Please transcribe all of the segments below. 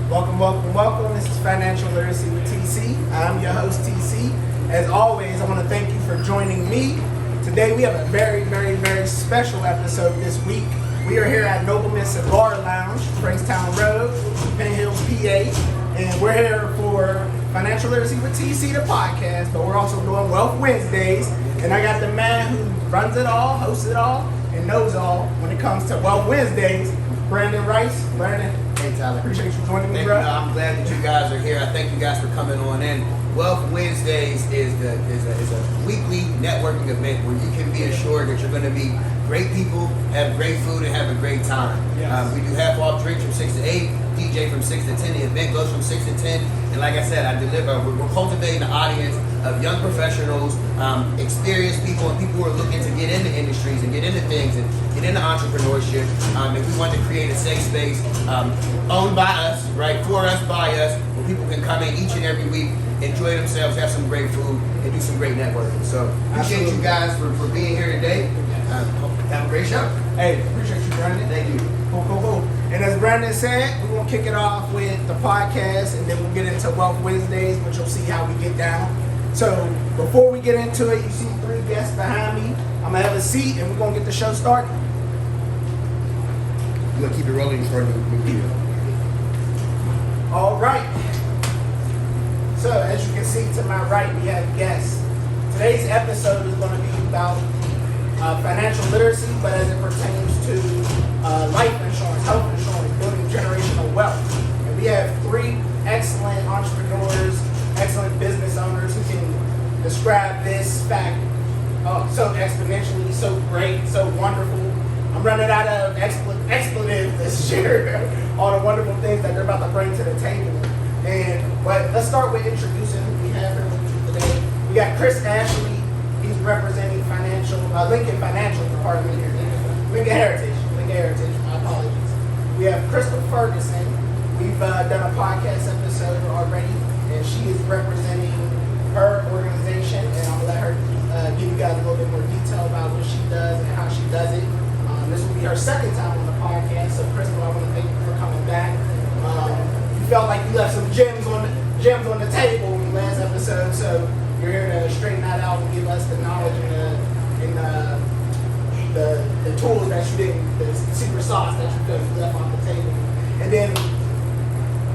Welcome, welcome, welcome. This is Financial Literacy with TC. I'm your host, TC. As always, I want to thank you for joining me. Today we have a very, very, very special episode this week. We are here at Nobleman Cigar Lounge, Frankstown Road, Penn Hills, PA. And we're here for Financial Literacy with TC, the podcast, but we're also doing Wealth Wednesdays. And I got the man who runs it all, hosts it all, and knows all when it comes to Wealth Wednesdays, Brandon Rice. Brandon, hey Tyler, appreciate you joining me, bro. I'm glad that you guys are here. I thank you guys for coming on in. Wealth Wednesdays is a weekly networking event where you can be assured that you're going to meet great people, have great food, and have a great time. Yes. We do half-off drinks from 6 to 8, DJ from 6 to 10. The event goes from 6 to 10. And like I said, we're cultivating an audience of young professionals, experienced people, and people who are looking to get into industries and get into things and get into entrepreneurship. And we want to create a safe space owned by us, right, for us, by us, where people can come in each and every week, enjoy themselves, have some great food, and do some great networking. So appreciate you guys for being here today. Have a great show. Hey, appreciate you, Brandon. Thank you. Cool. And as Brandon said, we're going to kick it off with the podcast, and then we'll get into Wealth Wednesdays, which you'll see how we get down. So before we get into it, you see 3 guests behind me. I'm going to have a seat, and we're going to get the show started. You want to keep it rolling for the video. All right. So as you can see to my right, we have guests. Today's episode is going to be about financial literacy, but as it pertains to life insurance, health insurance, building generational wealth. And we have 3 excellent entrepreneurs, excellent business owners who can describe this fact so exponentially, so great, so wonderful. I'm running out of expletives this year, all the wonderful things that they're about to bring to the table. But let's start with introducing who we have here with you today. We got Chris Ashley. He's representing Lincoln Financial Department here. Lincoln Heritage, my apologies. We have Crystal Ferguson. We've done a podcast episode already, and she is representing her organization, and I'll let her give you guys a little bit more detail about what she does and how she does it. This will be her second time on the podcast, so Crystal, I want to thank you for coming back. You felt like you left some gems on the table in the last episode, so you're here to straighten that out and give us the knowledge and the tools that you didn't, the secret sauce that you could have left on the table. And then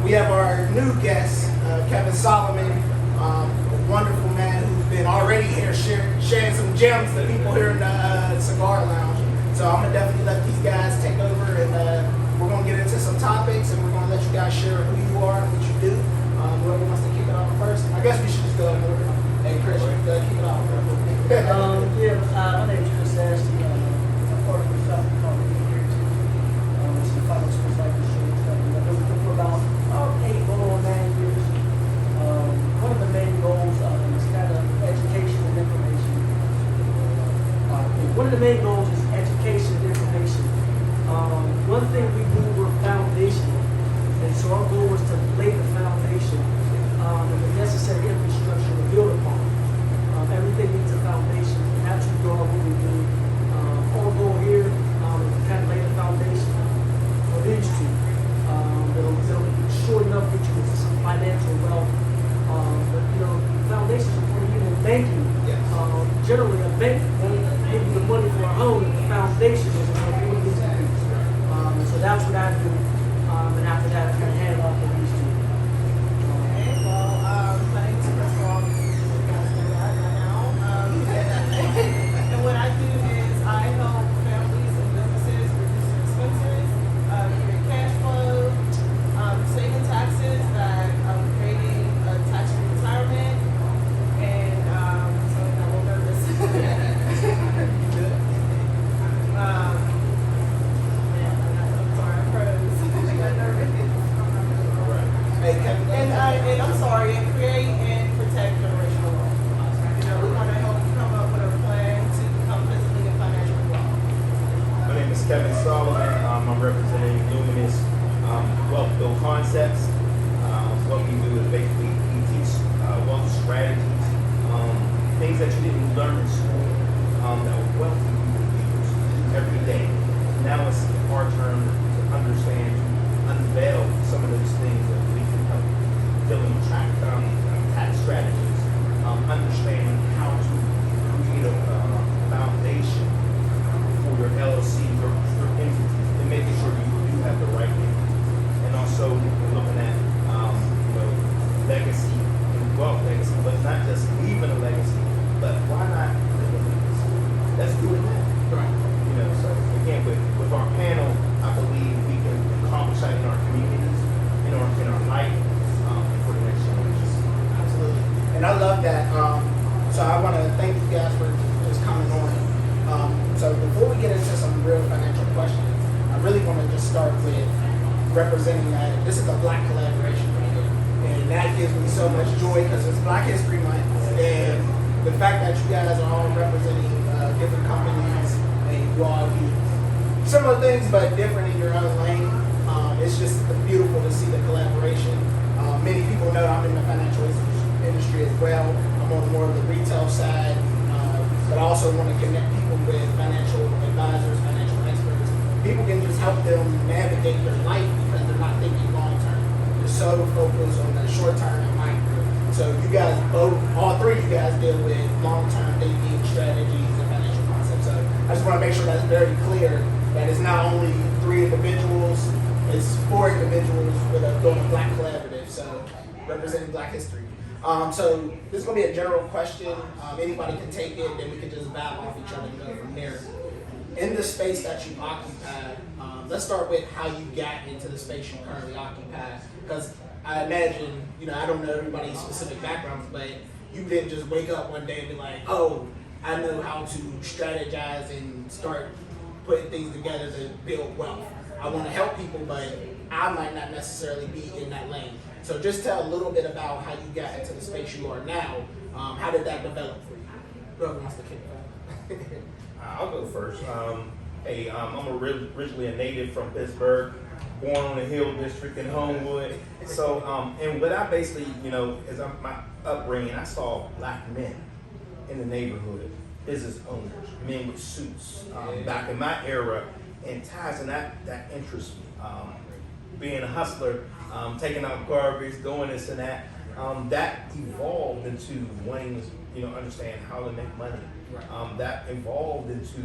we have our new guest, Kevin Solomon, a wonderful man who's been already here sharing some gems to people here in the Cigar Lounge. So I'm going to definitely let these guys take over, and we're going to get into some topics, and we're going to let you guys share who you are and what you do. Whoever wants to kick it off first. I guess we should just go in order. Hey, Chris, you can kick it off. My name is Chris Ashley. I'm part of the shop called here too. It's the financial life insurance company. I've been with them for about 8 going on 9 years. One of the main goals is kind of education and information. One of the main goals is education and information. One thing we do, we're foundational. And so our goal is to lay the foundation and the necessary infrastructure to build upon. Everything needs a foundation. That's what what we do. Our goal here is to kind of lay the foundation for these two. They'll be short enough to get you into some financial wealth. But foundations are important. Even in banking, yes. Generally a bank won't give you the money for a home. The foundation is what we need to do. So that's what I do. And after that, I kind of hand it off to these two. My name is Crystal. And what I do is I help families and businesses reduce their expenses, create cash flow, saving taxes that creating a tax-free retirement, and so I'm a little nervous. And I'm sorry, and create and protect generational wealth. We want to help you come up with a plan to become physically and financially well. My name is Kevin Solomon. I'm representing Luminous Wealth Build Concepts. What we do is basically we teach wealth strategies, things that you didn't learn in school that wealthy people use every day. Now it's our turn to understand, unveil some of those things that representing that this is a Black collaboration right here. And that gives me so much joy because it's Black History Month. And the fact that you guys are all representing different companies and you all do similar things but different in your own lane, it's just beautiful to see the collaboration. Many people know I'm in the financial industry as well. I'm on more of the retail side, but I also want to connect people with financial advisors, financial experts. People can just help them navigate their life because they're not thinking long term. They're so focused on the short term and micro. So you guys both, all three of you guys deal with long term thinking, strategies, and financial concepts. So I just want to make sure that's very clear that it's not only 3 individuals, it's 4 individuals with a Black collaborative. So representing Black history. So this is gonna be a general question. Anybody can take it, then we can just vibe off each other and go from there. In the space that you occupy, let's start with how you got into the space you currently occupy. Because I imagine, I don't know everybody's specific backgrounds, but you didn't just wake up one day and be like, oh, I know how to strategize and start putting things together to build wealth. I want to help people, but I might not necessarily be in that lane. So just tell a little bit about how you got into the space you are now. How did that develop for you? Whoever wants to kick it off. I'll go first. I'm originally a native from Pittsburgh, born on the Hill District in Homewood. So, and what I basically, as my upbringing, I saw Black men in the neighborhood, business owners, men with suits, back in my era, and ties, and that interests me. Being a hustler, taking out garbage, doing this and that, that evolved into wanting to, understand how to make money. That evolved into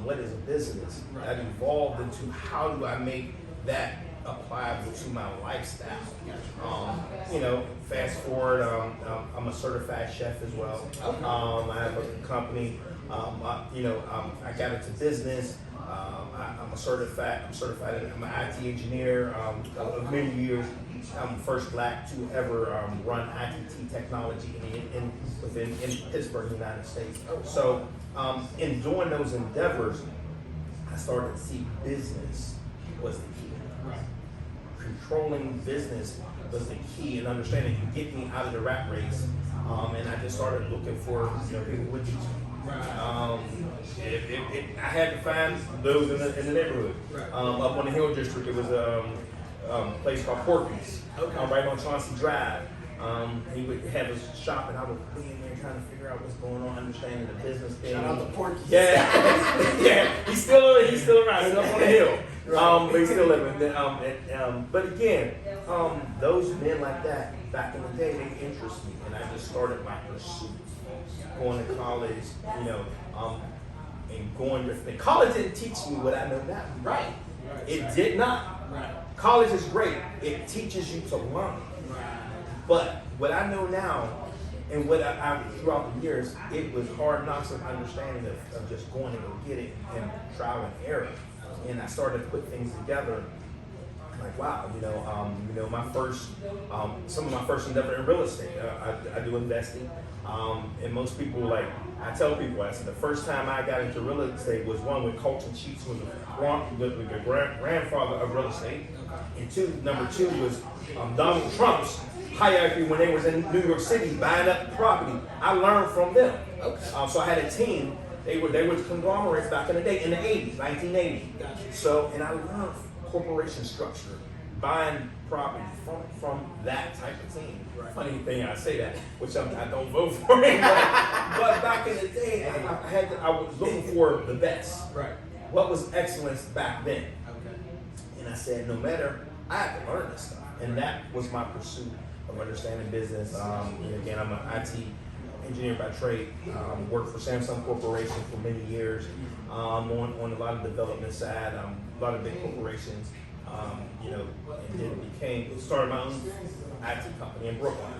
what is a business. That evolved into how do I make that applicable to my lifestyle. Fast forward, I'm a certified chef as well. I have a company. I got into business. I'm certified. I'm an IT engineer of many years. I'm the first Black to ever run ITT technology within Pittsburgh, United States. So in doing those endeavors, I started to see business was the key. Controlling business was the key, and understanding and get me out of the rat race. And I just started looking for people with teach me. I had to find those in the neighborhood. Up on the Hill District, it was a place called Porky's, right on Chauncey Drive. He would have his shop, and I would be in there trying to figure out what's going on, understanding the business thing. Shout out to Porky's. Yeah, he's still around. He's up on the hill. But he's still living. But again, those men like that back in the day, they interest me, and I just started my pursuit. Going to college, and going to college didn't teach me what I know now. Right. It did not. Right. College is great. It teaches you to learn. But what I know now, and what I throughout the years, it was hard knocks of understanding of just going to go get it and trial and error. And I started to put things together. Like, wow, my first, some of my first endeavor in real estate. I do investing. And most people, I tell people, I said the first time I got into real estate was one with Colton Cheeks, was the grandfather of real estate. And number two was Donald Trump's hierarchy when they was in New York City buying up property. I learned from them. So I had a team. They were conglomerates back in the day, in the 80s, 1980. So, and I learned corporation structure, buying property from that type of team. Funny thing I say that, which I don't vote for anyway. But back in the day, I was looking for the best. Right. What was excellence back then? And I said, no matter, I have to learn this stuff. And that was my pursuit of understanding business. And again, I'm an IT engineer by trade. Worked for Samsung Corporation for many years. On a lot of development side, a lot of big corporations. And then started my own IT company in Brooklyn.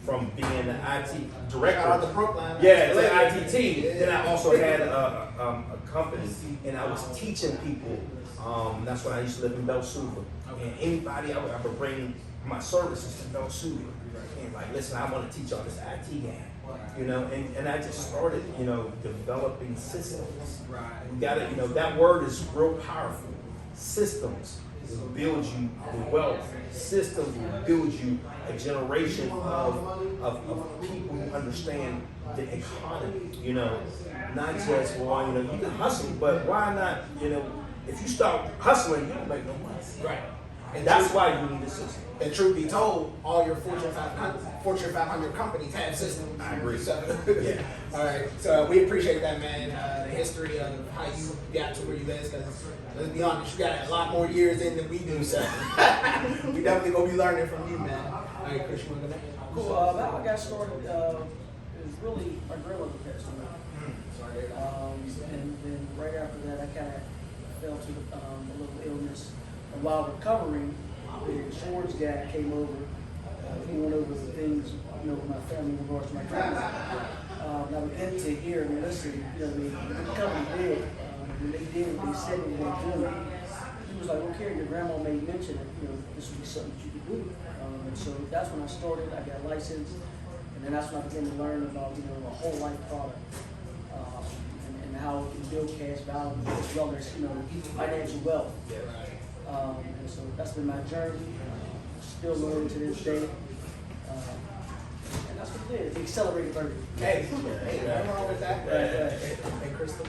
From being an IT director. Shout out to Brooklyn. Yeah, to ITT. Then I also had a company, and I was teaching people. That's when I used to live in Bel Suva. And anybody, I would bring my services to Bel Suva. And listen, I want to teach y'all this IT game. And I just started, developing systems. We got it, that word is real powerful. Systems. will build you the wealth. Systems will build you a generation of people who understand the economy. You know, not just, well, you know, you can hustle, but why not, you know, if you start hustling, you don't make no money. Right. And that's why you need a system. And truth be told, all your Fortune 500 companies have systems. I agree. So, Yeah. all right. So we appreciate that, man. The history of how you got to where you is, because let's be honest, you got a lot more years in than we do. So we definitely gonna be learning from you, man. All right, Chris, you wanna go next? Cool. How I got started is really my grandmother passed away. Sorry. And then right after that, I kind of fell to a little illness. And while recovering, the insurance guy came over. He went over the things, you know, with my family in regards to my grandmother. And I began to hear and listen. You know, the company did. When they did what they said they were going to do, he was like, "Okay, your grandma made mention that, you know, this would be something that you could do." And so that's when I started. I got licensed, and then that's when I began to learn about, you know, a whole life product. And how it can build cash value as well as, you know, financial wealth. And so that's been my journey. Still learning to this day. And that's what it is. The accelerated version. Hey, nothing wrong with that. Right. Hey, Crystal.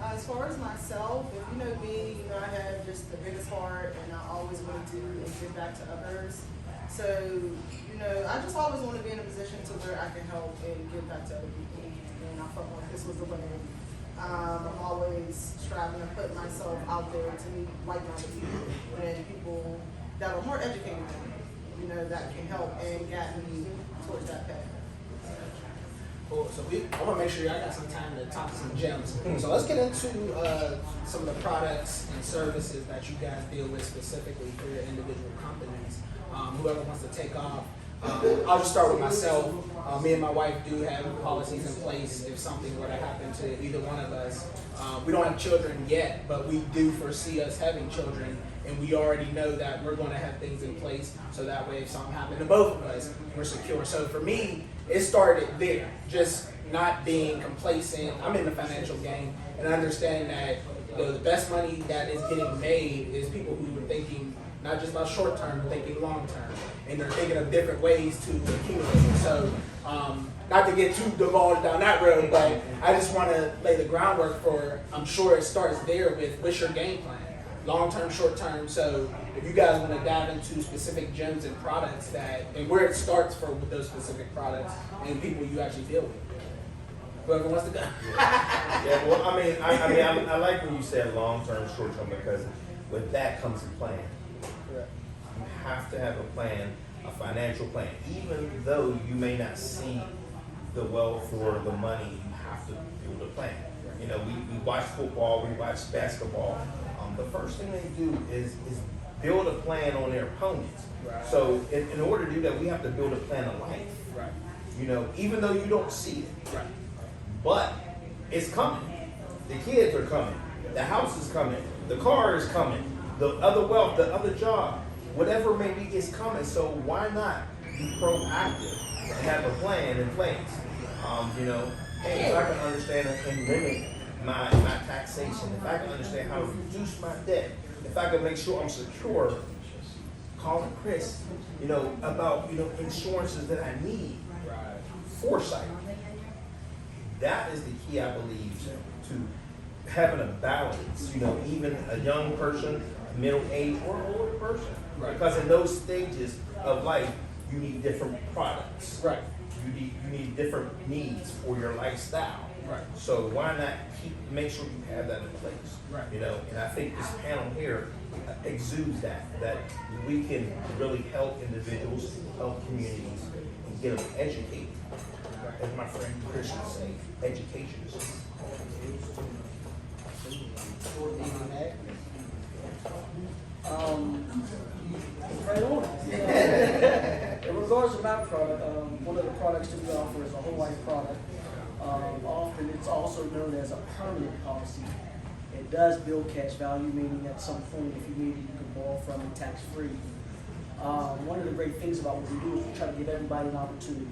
As far as myself, if you know me, you know I have just the biggest heart, and I always want to do and give back to others. So, you know, I just always want to be in a position to where I can help and give back to other people. And I felt like this was the way. I'm always striving to put myself out there to meet like-minded people and people that are more educated than me, you know, that can help and guide me towards that path. Cool. So I want to make sure y'all got some time to talk to some gems. So let's get into some of the products and services that you guys deal with specifically for your individual companies. Whoever wants to take off. I'll just start with myself. Me and my wife do have policies in place if something were to happen to either one of us. We don't have children yet, but we do foresee us having children, and we already know that we're going to have things in place so that way if something happened to both of us, we're secure. So for me, it started there, just not being complacent. I'm in the financial game, and I understand that the best money that is getting made is people who are thinking not just about short term, but thinking long term, and they're thinking of different ways to accumulate. So, not to get too divulged down that road, but I just want to lay the groundwork for. I'm sure it starts there with what's your game plan, long term, short term. So, if you guys want to dive into specific gems and products that, and where it starts for with those specific products and people you actually deal with. Whoever wants to go. Yeah, well, I like when you said long term, short term, because with that comes a plan. You have to have a plan, a financial plan. Even though you may not see the wealth or the money, you have to build a plan. You know, we watch football, we watch basketball. The first thing they do is build a plan on their opponents. Right. So in order to do that, we have to build a plan of life. Right. You know, even though you don't see it. Right. But it's coming. The kids are coming. The house is coming. The car is coming. The other wealth, the other job, whatever maybe is coming. So why not be proactive and have a plan in place? You know, hey, if I can understand and limit my taxation, if I can understand how to reduce my debt, if I can make sure I'm secure, calling Chris, you know, about, you know, insurances that I need, foresight. That is the key, I believe, to having a balance. You know, even a young person, middle age, or an older person. Right. Because in those stages of life, you need different products. Right. You need different needs for your lifestyle. Right. So why not make sure you have that in place? Right. You know, and I think this panel here exudes that we can really help individuals, help communities, and get them educated. As my friend Chris would say, education is Right on. In regards to my product, one of the products that we offer is a whole life product. Often it's also known as a permanent policy. It does build cash value, meaning at some point, if you need it, you can borrow from it tax-free. One of the great things about what we do is we try to give everybody an opportunity.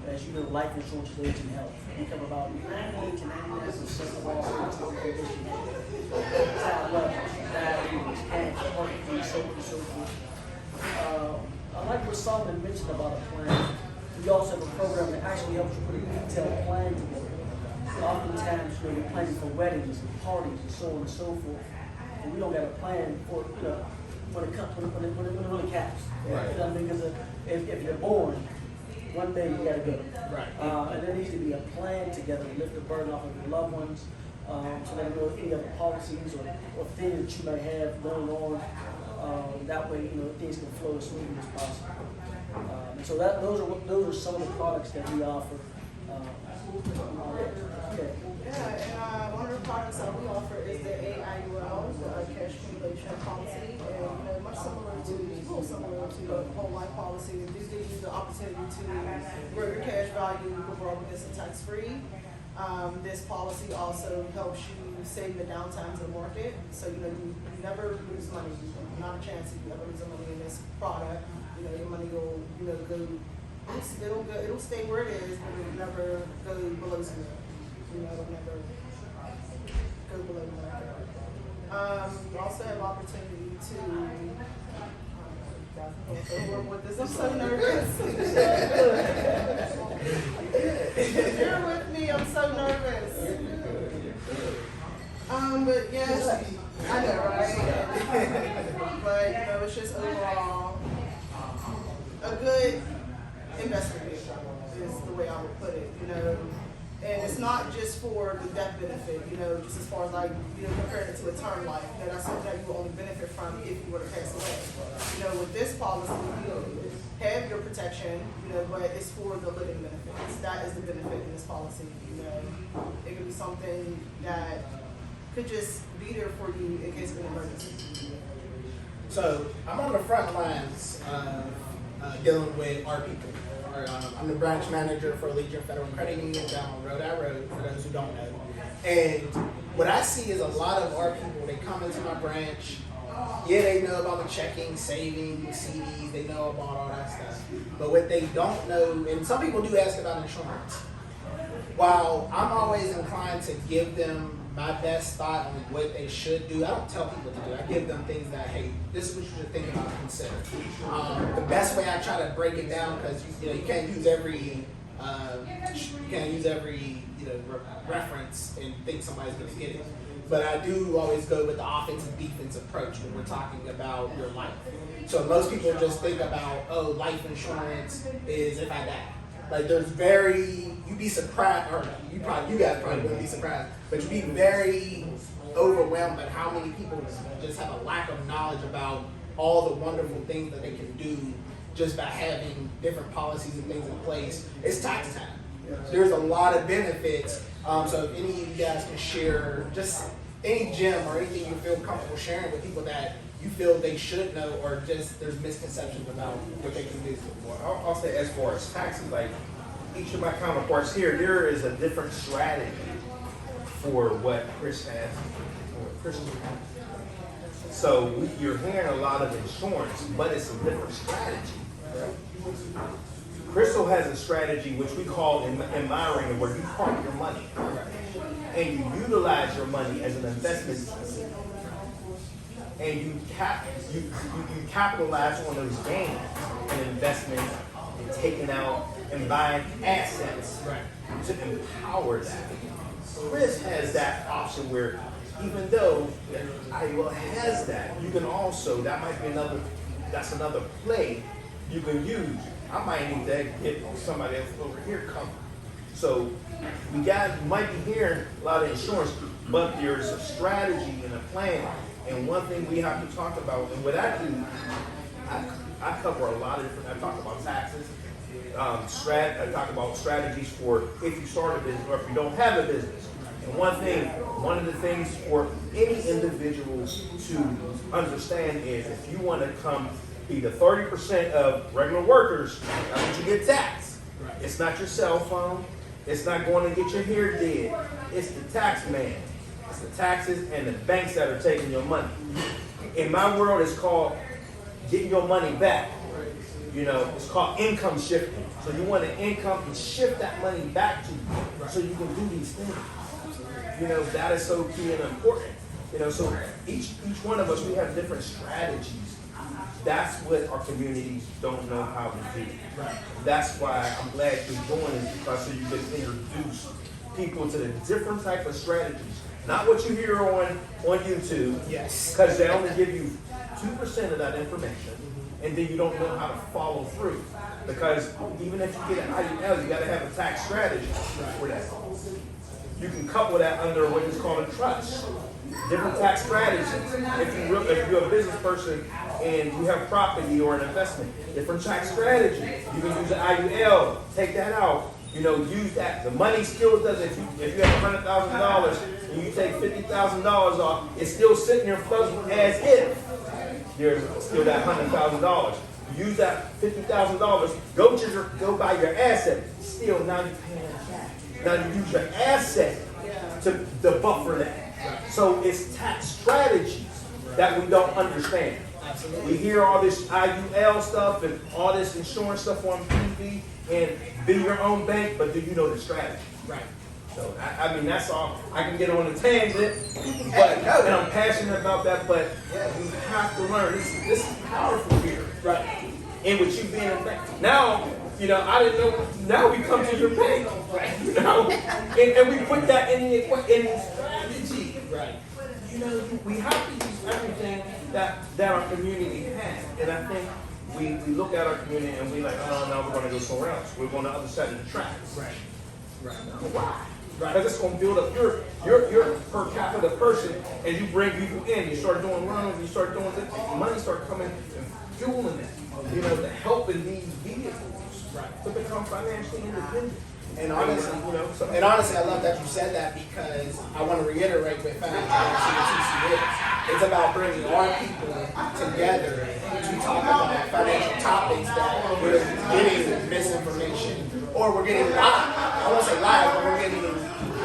As you know, life insurance is aging health. We cover about 98 to 99% of all physical conditions. Child levels, diabetes, cancer, heart disease, so on and so forth. I like what Solomon mentioned about a plan. We also have a program that actually helps you put a detailed plan together. Oftentimes, you're planning for weddings and parties and so on and so forth. And we don't have a plan for, when it really counts. Right. You know what I mean? Because if you're born, one day you gotta go. Right. And there needs to be a plan together to lift the burden off of your loved ones, so they know any other policies or things that you may have going on. That way, things can flow as smoothly as possible. And so those are some of the products that we offer. Okay. Yeah, and one of the products that we offer is the AIUL, the cash accumulation policy, and much similar to the whole life policy. It gives you the opportunity to grow your cash value overall because it's tax free. This policy also helps you save the downtimes in the market, so you never lose money. Not a chance if you ever lose money in this product. Your money will it'll stay where it is, but it'll never go below zero. It'll never go below zero. You also have opportunity to. I'm so nervous. Bear with me, I'm so nervous. But yes, I know, right? But it's just overall a good investment vehicle is the way I would put it. And it's not just for the death benefit, just as far as comparing it to a term life. That's something that you will only benefit from if you were to pass away. With this policy, you have your protection, but it's for the living benefits. That is the benefit in this policy. It could be something that could just be there for you in case of an emergency. So I'm on the front lines dealing with our people. I'm the branch manager for Legion Federal Credit Union down on Rhode Island Road, for those who don't know. And what I see is a lot of our people, they come into my branch, yeah, they know about the checking, saving, CDs, they know about all that stuff. But what they don't know, and some people do ask about insurance. While I'm always inclined to give them my best thought on what they should do, I don't tell people to do. I give them things that, hey, this is what you should think about and consider. The best way I try to break it down, because you can't use every reference and think somebody's going to get it. But I do always go with the offensive defense approach when we're talking about your life. So most people just think about, life insurance is if I die. Like you'd be surprised, or you guys probably wouldn't be surprised, but you'd be very overwhelmed at how many people just have a lack of knowledge about all the wonderful things that they can do just by having different policies and things in place. It's tax time. There's a lot of benefits. So if any of you guys can share just any gem or anything you feel comfortable sharing with people that you feel they should know, or just there's misconceptions about what they can do. Well, I'll say as far as taxes, like each of my counterparts here, there is a different strategy for what Chris has. So you're hearing a lot of insurance, but it's a different strategy. Crystal has a strategy which we call in my arena where you park your money and you utilize your money as an investment, and you capitalize on those gains and investment and taking out and buying assets to empower that. Chris has that option where even though IUL has that, you can also, that's another play you can use. I might need to get somebody else over here covered. So you might be hearing a lot of insurance, but there's a strategy and a plan. And one thing we have to talk about, and what I do, I cover a lot of different, I talk about taxes, I talk about strategies for if you start a business or if you don't have a business. And one of the things for any individual to understand is if you want to come be the 30% of regular workers, that's what you get taxed. It's not your cell phone. It's not going to get your hair did. It's the tax man. It's the taxes and the banks that are taking your money. In my world, it's called getting your money back. You know, it's called income shifting. So you want an income and shift that money back to you so you can do these things. You know, that is so key and important. You know, so each one of us, we have different strategies. That's what our communities don't know how to do. That's why I'm glad you're doing this, because so you can introduce people to the different type of strategies. Not what you hear on YouTube. Yes. Because they only give you 2% of that information, and then you don't know how to follow through. Because even if you get an IUL, you got to have a tax strategy for that. You can couple that under what is called a trust. Different tax strategies. If you're a business person and you have property or an investment, different tax strategy. You can use an IUL, take that out. You know, use that. The money still does. If you have $100,000 and you take $50,000 off, it's still sitting there floating as if there's still that $100,000. Use that $50,000. Go buy your asset. Still, now you're paying that back. Now you use your asset to buffer that. So it's tax strategies that we don't understand. We hear all this IUL stuff and all this insurance stuff on TV and be your own bank, but do you know the strategy? Right. So I mean, that's all. I can get on a tangent, but and I'm passionate about that. But you have to learn. This is powerful here, right? And with you being a bank now, you know, I didn't know. Now we come to your bank, right? You know, and we put that in the strategy, right? You know, we have to use everything that our community has, and I think we look at our community and we like, oh no, we're going to go somewhere else. We're going to the other side of the tracks. Right. Why? Because it's going to build up your per capita person, and you bring people in. You start doing loans, you start doing this, money start coming and fueling it. You know, to helping these vehicles to become financially independent. And honestly, I love that you said that, because I want to reiterate what financial literacy is. It's about bringing our people together to talk about financial topics that we're getting misinformation, or we're getting live. I won't say live, but we're getting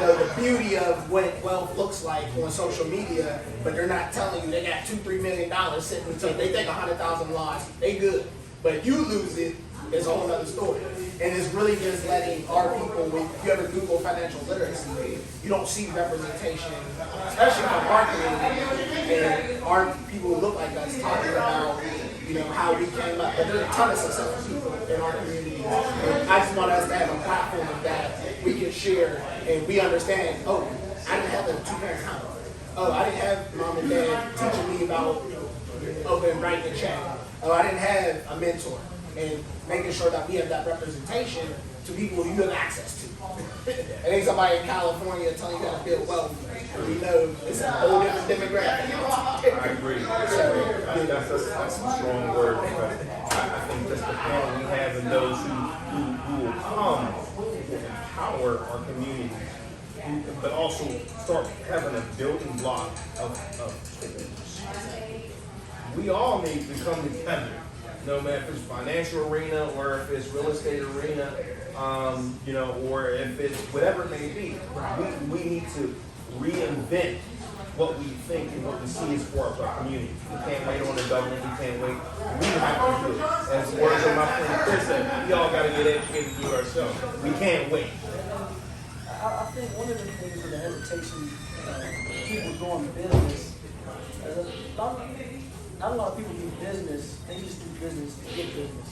the beauty of what wealth looks like on social media, but they're not telling you they got $2-3 million sitting until they take 100,000 lost. They good, but you lose it. It's a whole other story. And it's really just letting our people, when you ever Google financial literacy, you don't see representation, especially from our community, and our people who look like us talking about, you know, how we came up. But there's a ton of successful people in our community. And I just want us to have a platform that we can share, and we understand, oh, I didn't have a two-parent household. Oh, I didn't have mom and dad teaching me about open writing a check. Oh, I didn't have a mentor. And making sure that we have that representation to people who you have access to. It ain't somebody in California telling you how to build wealth. We know it's a whole different demographic. I agree. That's a strong word, because I think just the power we have in those who will come will empower our community, but also start having a building block of we all need to come together. No matter if it's financial arena or if it's real estate arena, you know, or if it's whatever it may be, we need to reinvent what we think and what we see is for our community. We can't wait on the government. We can't wait. We have to do it. As the words of my friend Chris said, we all got to get educated to do it ourselves. We can't wait. I think one of the things with the hesitation, people doing business, not a lot of people do business, they just do business to get business.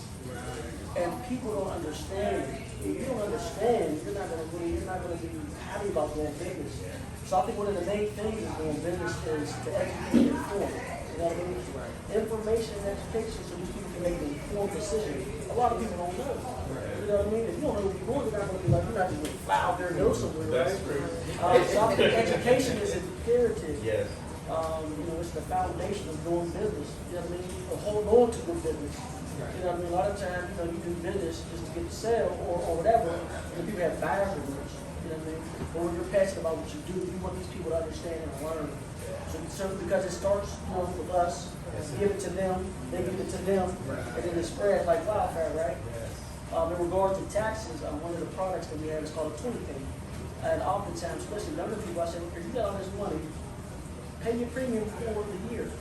And people don't understand. If you don't understand, you're not gonna be happy about doing business. So I think one of the main things of doing business is to educate and inform. You know what I mean? Information and education so these people can make an informed decision. A lot of people don't know. You know what I mean? If you don't know what you're doing, you're not gonna be like, you're not just gonna fly out there and go somewhere, right? So I think education is imperative. Yes. You know, it's the foundation of doing business. You know what I mean? Or hold on to good business. You know what I mean? A lot of times, you know, you do business just to get the sale or whatever, and people have buyer's remorse. You know what I mean? But when you're passionate about what you do, you want these people to understand and learn. So because it starts, you know, with us, give it to them, they give it to them, and then it spreads like wildfire, right? In regard to taxes, one of the products that we have is called a 20 pay. And oftentimes, especially younger people, I say, if you got all this money, pay your premium for the year.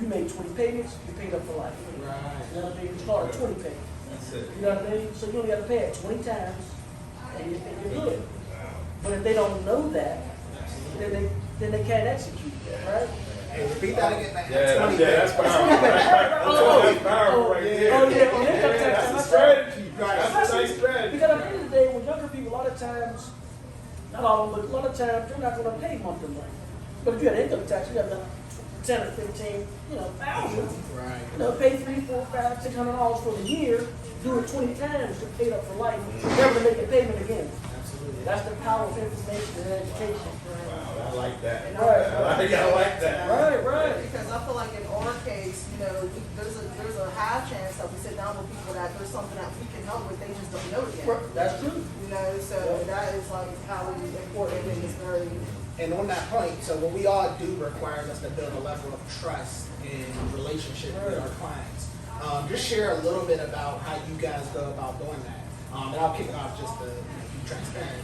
you made 20 payments, you paid up for life. Right. You know what I mean? You start at 20 payments. That's it. You know what I mean? So you only have to pay it 20 times, and you're good. But if they don't know that, then they can't execute, right? Hey, repeat that again. Man. Yeah, 20 that's powerful. That's powerful right there. Oh, yeah, on income tax. That's a I- strategy. Right. That's a nice strategy. Because at the end of the day, with younger people, a lot of times, not all, but a lot of times, you're not going to pay monthly rent. But if you had income tax, you have the 10 or 15, thousand. Right. Pay $300, $400, $500, $600 for the year, do it 20 times, you're paid up for life, never to make a payment again. Absolutely. That's the power of information and education. Wow, I like that. Right. I like that. Right. Because I feel like in our case, there's a high chance that we sit down with people that there's something that we can help with, they just don't know it yet. That's true. So that is like how important it is, very. And on that point, so what we all do requires us to build a level of trust and relationship with our clients. Just share a little bit about how you guys go about doing that. And I'll kick it off just to be transparent.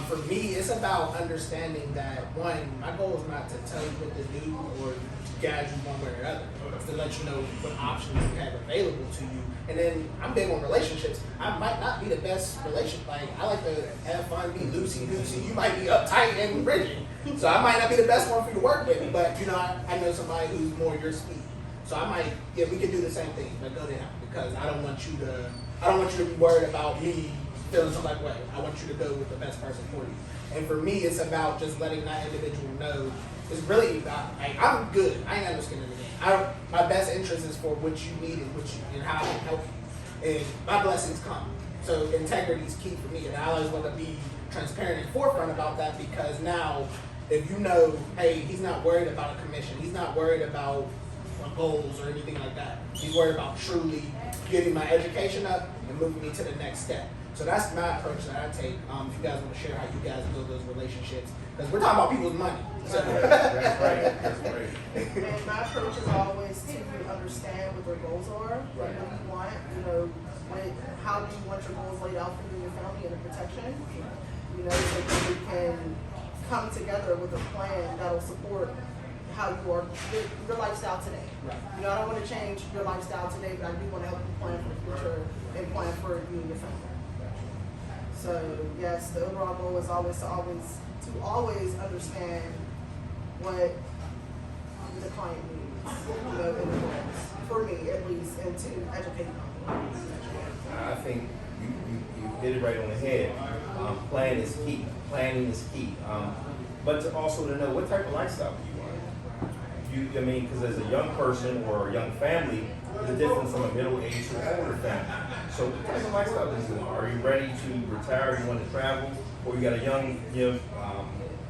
For me, it's about understanding that, one, my goal is not to tell you what to do or to guide you one way or the other. It's to let you know what options you have available to you. And then I'm big on relationships. I might not be the best relationship. Like, I like to have fun, be loosey-goosey. You might be uptight and rigid. So I might not be the best one for you to work with, but I know somebody who's more your speed. So I might, we can do the same thing, but go to him because I don't want you to be worried about me feeling some like way. I want you to go with the best person for you. And for me, it's about just letting that individual know. It's really about, I'm good. I ain't got no skin in the game. My best interest is for what you need and how I can help you. And my blessings come. So integrity is key for me, and I always want to be transparent and forefront about that because now, if you know, hey, he's not worried about a commission. He's not worried about goals or anything like that. He's worried about truly getting my education up and moving me to the next step. So that's my approach that I take. If you guys want to share how you guys build those relationships, because we're talking about people's money. So. That's right. That's right. And my approach is always to understand what their goals are, what you want, how do you want your goals laid out for you and your family and the protection, so that we can come together with a plan that'll support how you are, your lifestyle today. Right. I don't want to change your lifestyle today, but I do want to help you plan for the future and plan for you and your family. So yes, the overall goal is always to understand what the client needs, in the goals. For me, at least, and to educate them. I think you hit it right on the head. Plan is key. Planning is key. But also to know what type of lifestyle do you want. Because as a young person or a young family, it's different from a middle-aged or older family. So what type of lifestyle do you want? Are you ready to retire? You want to travel? Or you got a young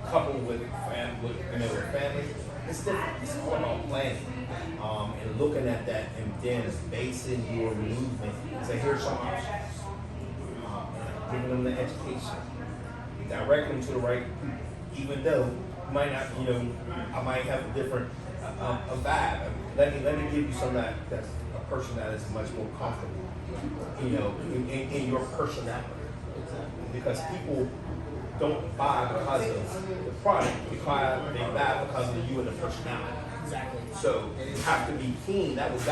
couple with family? It's different. It's all about planning and looking at that and then basing your movement. Say, here's some options. And giving them the education. Direct them to the right people. Even though you might not, I might have a different a vibe. Let me give you some that's a person that is much more comfortable, in your personality. Because people don't buy because of the product, they buy because of you and the personality. Exactly. So you have to be keen. That was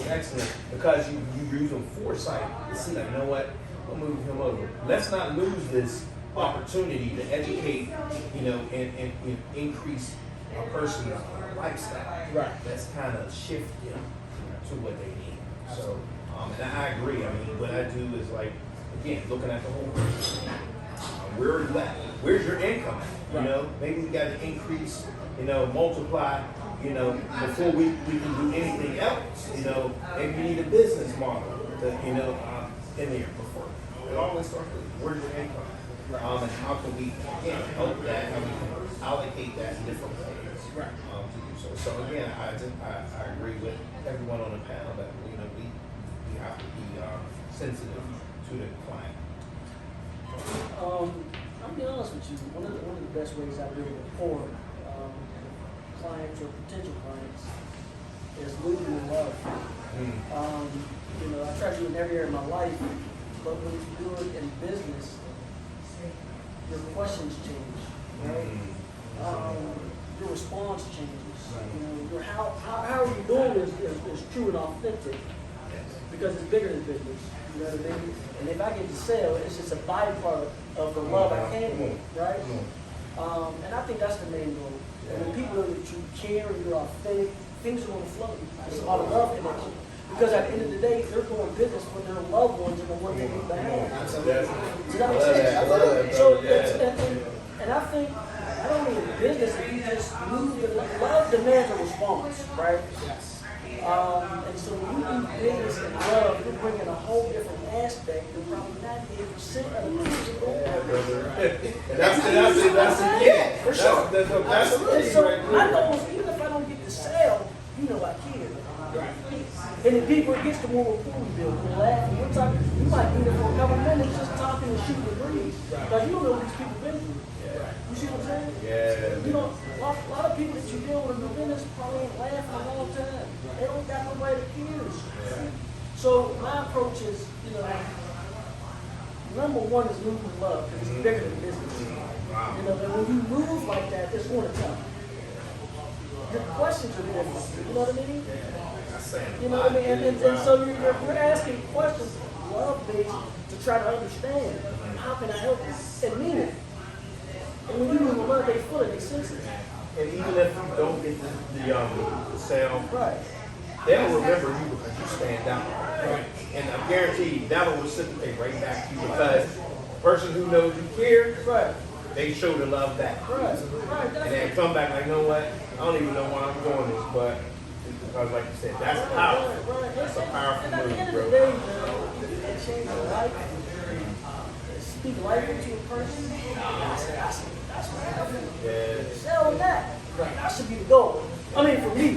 excellent because you're using foresight to see, like, you know what, we'll move him over. Let's not lose this opportunity to educate, and increase a person's lifestyle. Right. Let's kind of shift them to what they need. So, and I agree. I mean, what I do is like, again, looking at the whole person. Where are you at? Where's your income? Maybe we got to increase, multiply, before we can do anything else. Maybe you need a business model to, in there before. It always starts with where's your income? And how can we help that? How we can allocate that in different ways to do so. So again, I agree with everyone on the panel that we have to be sensitive to the client. I'll be honest with you. One of the best ways I build rapport clients or potential clients is leading in love. I try to do it in every area of my life, but when you do it in business, your questions change, right? your response changes. You know, how are you doing is true and authentic because it's bigger than business. You know what I mean? And if I get to sell, it's just a byproduct of the love I can give, right? And I think that's the main goal. And when people know that you care and you're authentic, things are going to flow. It's about a love connection. Because at the end of the day, they're doing business for their loved ones and the ones they need to have. Absolutely. Does that make sense? So, and I think not only in business, if you just move, love demands a response, right? Yes. And so when you do business and love, you're bringing a whole different aspect than probably 98% of the people. And that's the key. For sure. That's And so I know even if I don't get to sell, you know I care. And the deeper it gets, the more rapport we build. We're laughing. We're talking. You might be there for a couple of minutes just talking and shooting the breeze. Because you don't know what these people been through. You see what I'm saying? Yeah. You know, a lot of people that you deal with in the business probably ain't laughing a long time. They don't got nobody that cares. So my approach is, you know, number one is move with love because it's bigger than business. Wow. You know, and when you move like that, it's going to tell. Your questions are different. You know what I mean? You know what I mean? And so you're asking questions, love-based, to try to understand how can I help you and mean it. And when you move with love, they feel it, they sense it. And even if you don't get the sale, Right. they'll remember you because you stand out. Right. And I guarantee you, that will reciprocate right back to you because the person who knows you care, Right. they show the love back. Right. And then come back like, you know what? I don't even know why I'm doing this, but because like you said, that's powerful. Right. That's a powerful And at the move, end of bro. the day, you can change your life. Speak life into a person. That's what happened. Yeah. Sell that. That should be the goal. I mean, for me,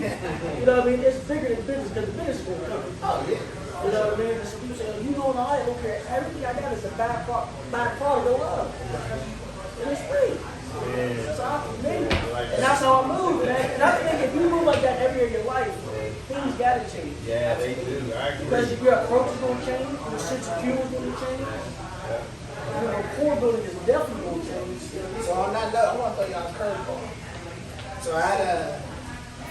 you know what I mean? It's bigger than business because the business is going to come. Oh, yeah. You know what I mean? So people say, you know, I don't care. Everything I got is a byproduct of love. And it's free. So I made it. And that's how I move. And I think if you move like that every area of your life, things got to change. Yeah, they do. I agree. Because your approach is going to change, your sense of humor is going to change. Your rapport building is definitely going to change. So on that note, I want to throw y'all a curveball. So I had a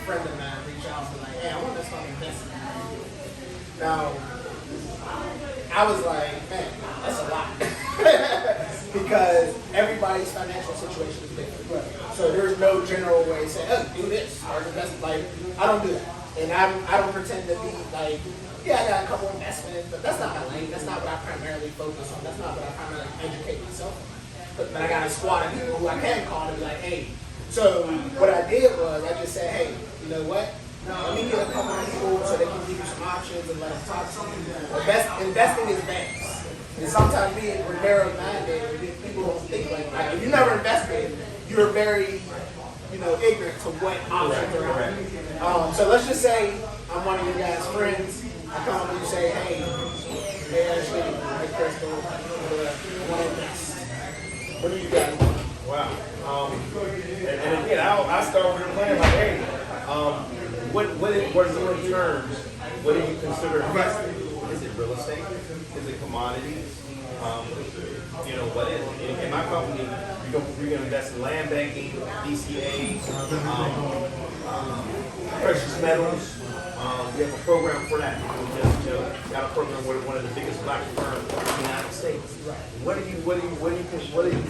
friend of mine reach out and be like, hey, I want to start investing in you. Now, I was like, man, that's a lot. Because everybody's financial situation is different. Right. So there's no general way to say, oh, do this or invest. Like, I don't do that. And I don't pretend to be like, yeah, I got a couple investments, but that's not my lane. That's not what I primarily focus on. That's not what I primarily educate myself on. But I got a squad of people who I can call and be like, hey. So what I did was I just said, hey, you know what? Let me get a couple of people so they can give you some options and let us talk to you. Investing is vast. And sometimes we're narrow-minded. People don't think like if you never invested, you're very, ignorant to what options are out. So let's just say I'm one of your guys' friends. I come and you say, hey, Ashley, hey, Crystal, I want to invest. What do you guys want? Wow. And again, I start with a plan like, hey, what are your terms? What do you consider investing? Is it real estate? Is it commodities? What is it? In my company, you're going to invest in land banking, DCAs, precious metals. We have a program for that. We just got a program with one of the biggest black firms in the United States. What are you thinking?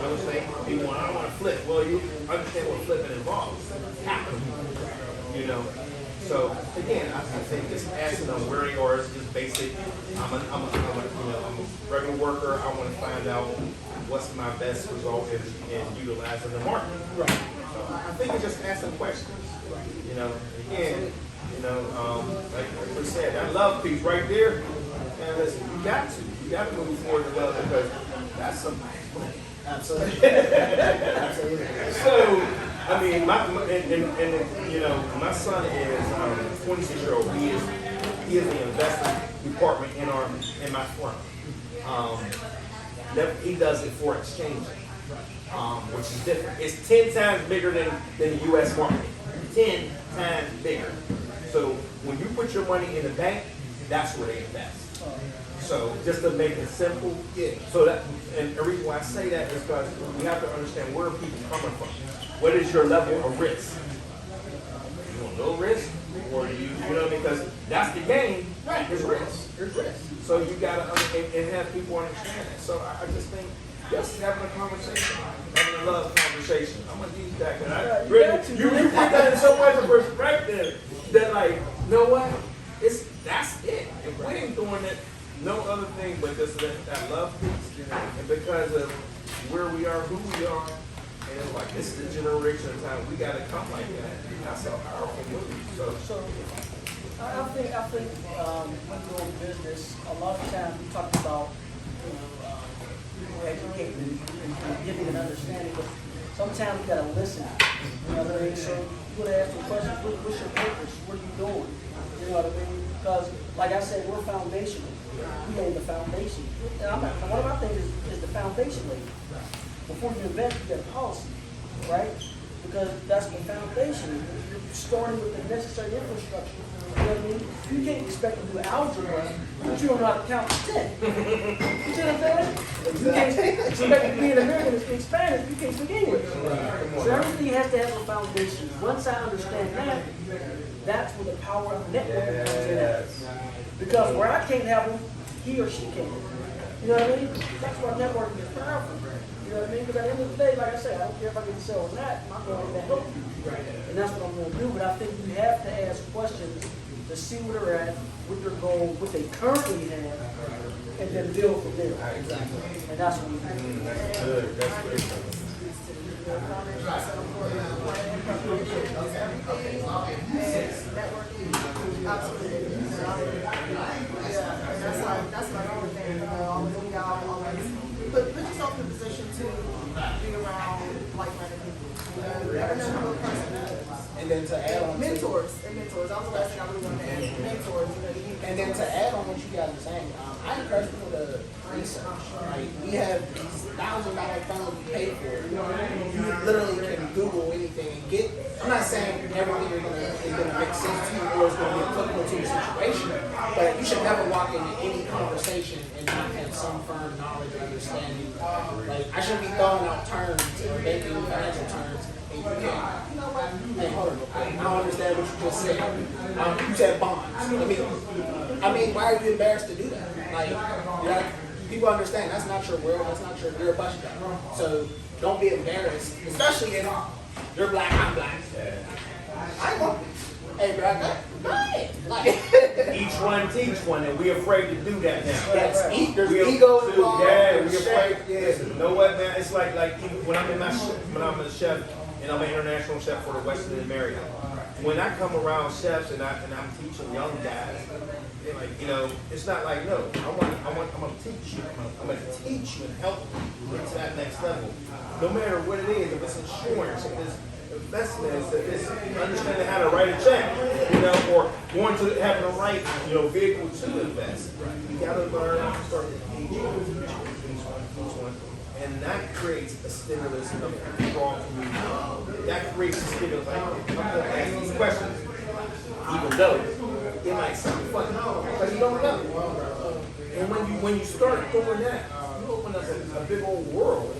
Real estate? I want to flip. Well, you understand what flipping involves. Capital. So again, I think just asking them where you are is just basic. I'm a regular worker. I want to find out what's my best result in utilizing the market. Right. So I think it's just asking questions. Again, like we said, that love piece right there. And listen, you got to move forward to love because that's some money. Absolutely. Absolutely. So, I mean, my son is 26-year-old. He is the investment department in my firm. He does it for exchanging, which is different. It's 10 times bigger than the U.S. market. 10 times bigger. So when you put your money in the bank, that's where they invest. So just to make it simple, Yeah. so that, and the reason why I say that is because you have to understand where people coming from. What is your level of risk? You want no risk, or you know, because that's the game. Right. Is risk. There's risk. So you gotta and have people understand that. So I just think just having a conversation, having a love conversation. I'm gonna use that because I really you put that in so much of perspective that like, you know what? That's it. If we ain't doing it, no other thing but just that love piece. And because of where we are, who we are, and like this is the generation of time we gotta come like that. That's a powerful move. So I think when you're in business, a lot of times we talk about, people educating and giving an understanding, but sometimes you gotta listen. You know what I mean? So you gotta ask the question, what's your purpose? What are you doing? You know what I mean? Because like I said, we're foundational. We lay the foundation. And one of my things is the foundation layer. Before you invest, you get a policy, right? Because that's the foundation. You're starting with the necessary infrastructure. You know what I mean? You can't expect to do algebra, but you don't know how to count to 10. You see what I'm saying? You can't expect to be an American and speak Spanish, you can't speak English. So everything has to have a foundation. Once I understand that, that's where the power of networking comes in at. Because where I can't have them, he or she can. You know what I mean? That's why networking is powerful. You know what I mean? Because at the end of the day, like I said, I don't care if I get to sell or not, my goal is to help you. And that's what I'm going to do. But I think you have to ask questions to see where they're at, what their goal, what they currently have, and then build from there. Exactly. And that's what we do. that's good. That's good. That's my own thing. We always put yourself in a position to be around like-minded people. You never know who a person is. And then to add on Mentors. That was the last thing I really wanted to add. Mentors. And then to add on what you guys are saying, I encourage people to research. Like, we have these $1,000 phones we pay for. You literally can Google anything and get. I'm not saying everything is gonna make sense to you or is gonna be applicable to your situation, but you should never walk into any conversation and not have some firm knowledge or understanding. Like, I shouldn't be throwing out terms and making financial terms. And you can't. Hey, hold on. I don't understand what you just said. You said bonds. I mean, why are you embarrassed to do that? Like, you know, people understand that's not your world. That's not you're a bus driver. So don't be embarrassed, especially if you're black, I'm black. I ain't gonna. Hey, bro, go ahead. Like, Each one teach one, and we're afraid to do that now. there's We are- ego involved. Yeah, there's we're afraid. shame. Listen, you know what, man? It's like even when I'm in when I'm a chef and I'm an international chef for the Western and Marriott. When I come around chefs and I'm teaching young guys, they're like, it's not like no. I'm gonna teach you. I'm gonna teach you and help you get to that next level. No matter what it is, if it's insurance, if it's investments, if it's understanding how to write a check, or going to having the right, vehicle to invest. You gotta learn how to start engaging each one. And that creates a stimulus of a strong community. That creates a stimulus. Like, I'm gonna ask these questions, even though it might sound funny, because you don't know. And when you start doing that, you open up a big old world.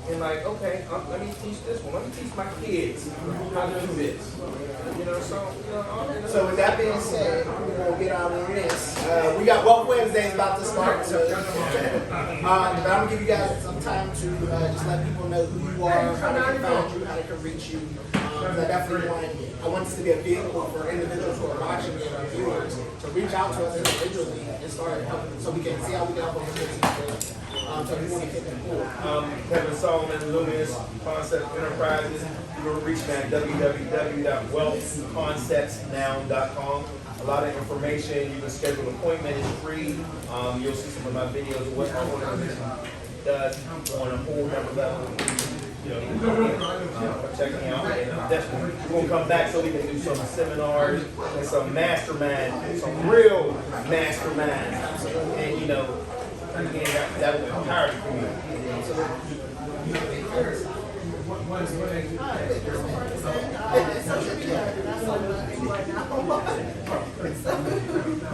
And like, okay, let me teach this one. Let me teach my kids how to do this. So with that being said, we're gonna get on in this. We got Wealth Wednesdays about to start, so but I'm gonna give you guys some time to just let people know who you are, how they can find you, how they can reach you. Because I definitely want this to be a vehicle for individuals who are watching and our viewers to reach out to us individually and start helping, so we can see how we can help them with this. So if you want to hit that cool. Kevin Solomon, Luminous Concept Enterprises. You can reach me at www.wealthconceptsnow.com. A lot of information. You can schedule an appointment. It's free. You'll see some of my videos of what our organization does on a whole nother level. Checking out. And definitely, we're going to come back so we can do some seminars and some masterminds, some real masterminds. And, again, that will empower the community. Social media, that's what I'm doing right now.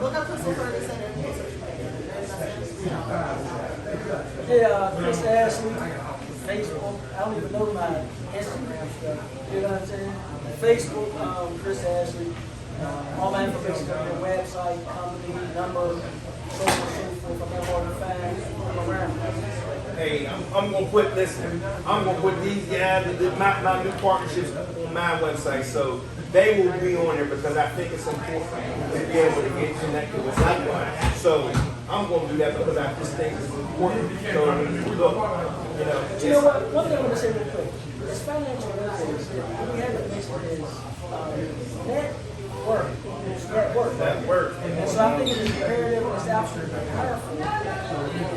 Look up Crystal Ferguson and social media. Yeah, Chris Ashley, Facebook. I don't even know my Instagram stuff. You know what I'm saying? Facebook, Chris Ashley. All my information on your website, company, number, so on and so forth. I'm at more than 5. I'm around. Hey, I'm gonna put these guys, my new partnerships on my website, so they will be on there because I think it's important to be able to get connected with someone. So I'm gonna do that because I just think it's important. So look, You know what? One thing I want to say real quick. It's financial literacy. What we have to mention is network. that work. And so I think it is imperative and it's absolutely powerful.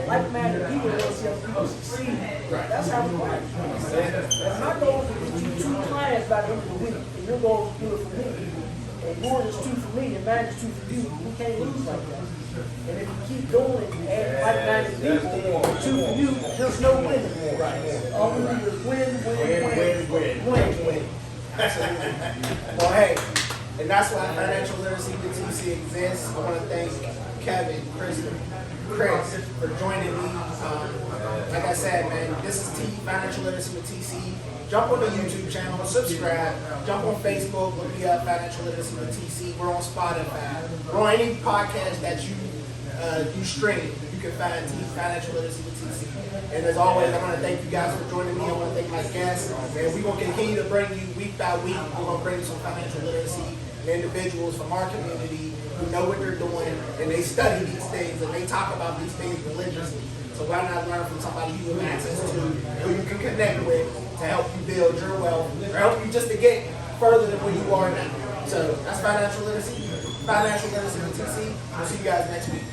Like-minded people will see other people succeed. That's how we work. If I go to get you 2 clients by the end of the week, and you're going to do it for me, and yours is 2 for me, and mine is 2 for you, we can't lose like that. And if you keep doing it and add like-minded people, 2 for you, there's no winning. All we need is win. Well, hey, and that's why Financial Literacy with TC exists. I want to thank Kevin, Chris for joining me. Like I said, man, this is Financial Literacy with TC. Jump on the YouTube channel, subscribe. Jump on Facebook, look me up, Financial Literacy with TC. We're on Spotify. We're on any podcast that you stream. You can find Financial Literacy with TC. And as always, I want to thank you guys for joining me. I want to thank my guests. And we're going to continue to bring you week by week. We're going to bring you some financial literacy individuals from our community who know what they're doing and they study these things and they talk about these things religiously. So why not learn from somebody you have access to, who you can connect with to help you build your wealth or help you just to get further than where you are now. So that's Financial Literacy with TC. We'll see you guys next week.